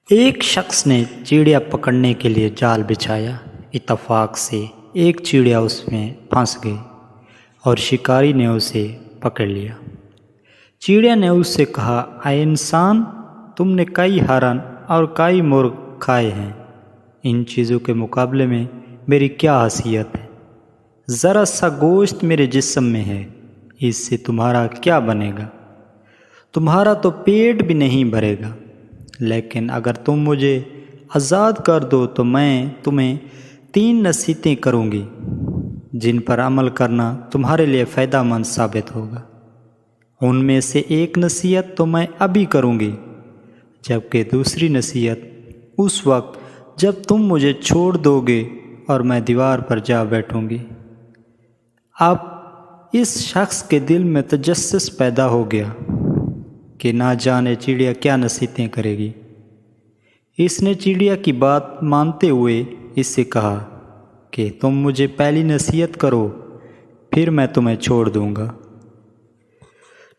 ایک شخص نے چڑیا پکڑنے کے لیے جال بچھایا۔ اتفاق سے ایک چڑیا اس میں پھنس گئی اور شکاری نے اسے پکڑ لیا۔ چڑیا نے اس سے کہا، اے انسان، تم نے کئی ہرن اور کئی مرغ کھائے ہیں، ان چیزوں کے مقابلے میں میری کیا حیثیت ہے؟ ذرا سا گوشت میرے جسم میں ہے، اس سے تمہارا کیا بنے گا؟ تمہارا تو پیٹ بھی نہیں بھرے گا۔ لیکن اگر تم مجھے آزاد کر دو تو میں تمہیں 3 نصیحتیں کروں گی جن پر عمل کرنا تمہارے لیے فائدہ مند ثابت ہوگا۔ ان میں سے ایک نصیحت تو میں ابھی کروں گی، جبکہ دوسری نصیحت اس وقت جب تم مجھے چھوڑ دو گے اور میں دیوار پر جا بیٹھوں گی۔ اب اس شخص کے دل میں تجسس پیدا ہو گیا کہ نہ جانے چڑیا کیا نصیحتیں کرے گی۔ اس نے چڑیا کی بات مانتے ہوئے اس سے کہا کہ تم مجھے پہلی نصیحت کرو، پھر میں تمہیں چھوڑ دوں گا۔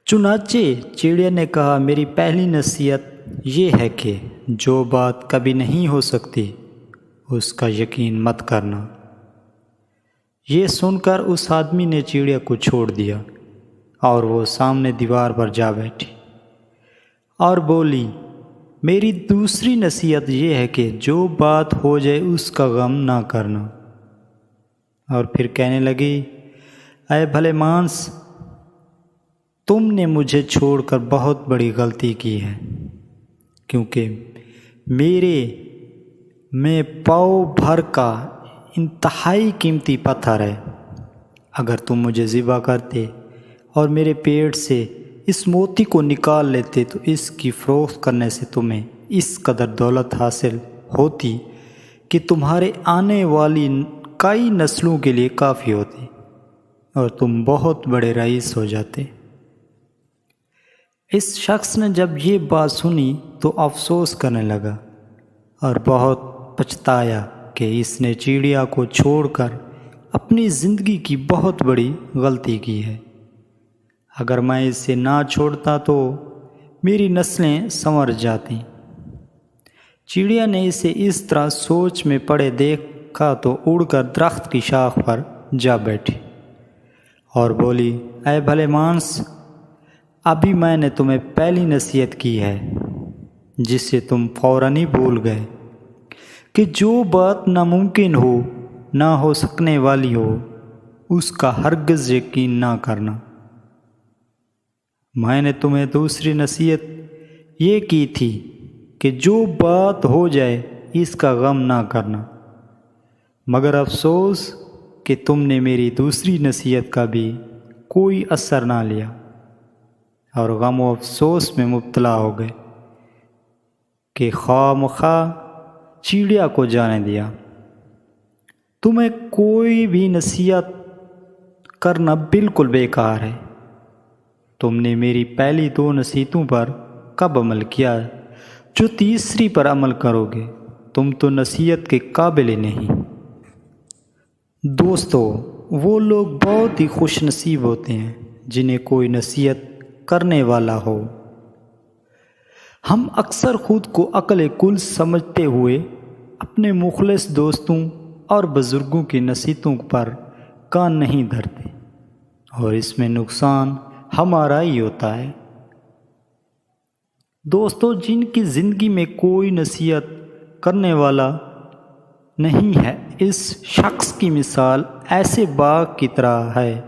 چنانچہ چڑیا نے کہا، میری پہلی نصیحت یہ ہے کہ جو بات کبھی نہیں ہو سکتی اس کا یقین مت کرنا۔ یہ سن کر اس آدمی نے چڑیا کو چھوڑ دیا اور وہ سامنے دیوار پر جا بیٹھی اور بولی، میری دوسری نصیحت یہ ہے کہ جو بات ہو جائے اس کا غم نہ کرنا۔ اور پھر کہنے لگی، اے بھلے مانس، تم نے مجھے چھوڑ کر بہت بڑی غلطی کی ہے، کیونکہ میرے میں پاؤ بھر کا انتہائی قیمتی پتھر ہے۔ اگر تم مجھے ذبح کرتے اور میرے پیٹ سے اس موتی کو نکال لیتے تو اس کی فروخت کرنے سے تمہیں اس قدر دولت حاصل ہوتی کہ تمہارے آنے والی کئی نسلوں کے لیے کافی ہوتی اور تم بہت بڑے رئیس ہو جاتے۔ اس شخص نے جب یہ بات سنی تو افسوس کرنے لگا اور بہت پچھتایا کہ اس نے چڑیا کو چھوڑ کر اپنی زندگی کی بہت بڑی غلطی کی ہے۔ اگر میں اسے نہ چھوڑتا تو میری نسلیں سنور جاتی۔ چڑیا نے اسے اس طرح سوچ میں پڑے دیکھا تو اڑ کر درخت کی شاخ پر جا بیٹھی اور بولی، اے بھلے مانس، ابھی میں نے تمہیں پہلی نصیحت کی ہے جسے تم فوراً ہی بھول گئے کہ جو بات ناممکن ہو، نہ ہو سکنے والی ہو، اس کا ہرگز یقین نہ کرنا۔ میں نے تمہیں دوسری نصیحت یہ کی تھی کہ جو بات ہو جائے اس کا غم نہ کرنا، مگر افسوس کہ تم نے میری دوسری نصیحت کا بھی کوئی اثر نہ لیا اور غم و افسوس میں مبتلا ہو گئے کہ خواہ مخواہ چڑیا کو جانے دیا۔ تمہیں کوئی بھی نصیحت کرنا بالکل بیکار ہے۔ تم نے میری پہلی 2 نصیحتوں پر کب عمل کیا؟ جو تیسری پر عمل کرو گے؟ تم تو نصیحت کے قابل ہی نہیں۔ دوستو، وہ لوگ بہت ہی خوش نصیب ہوتے ہیں جنہیں کوئی نصیحت کرنے والا ہو۔ ہم اکثر خود کو عقل کل سمجھتے ہوئے اپنے مخلص دوستوں اور بزرگوں کی نصیحتوں پر کان نہیں دھرتے اور اس میں نقصان ہمارا ہی ہوتا ہے۔ دوستو، جن کی زندگی میں کوئی نصیحت کرنے والا نہیں ہے، اس شخص کی مثال ایسے باغ کی طرح ہے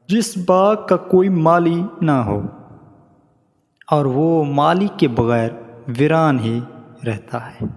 جس باغ کا کوئی مالی نہ ہو اور وہ مالی کے بغیر ویران ہی رہتا ہے۔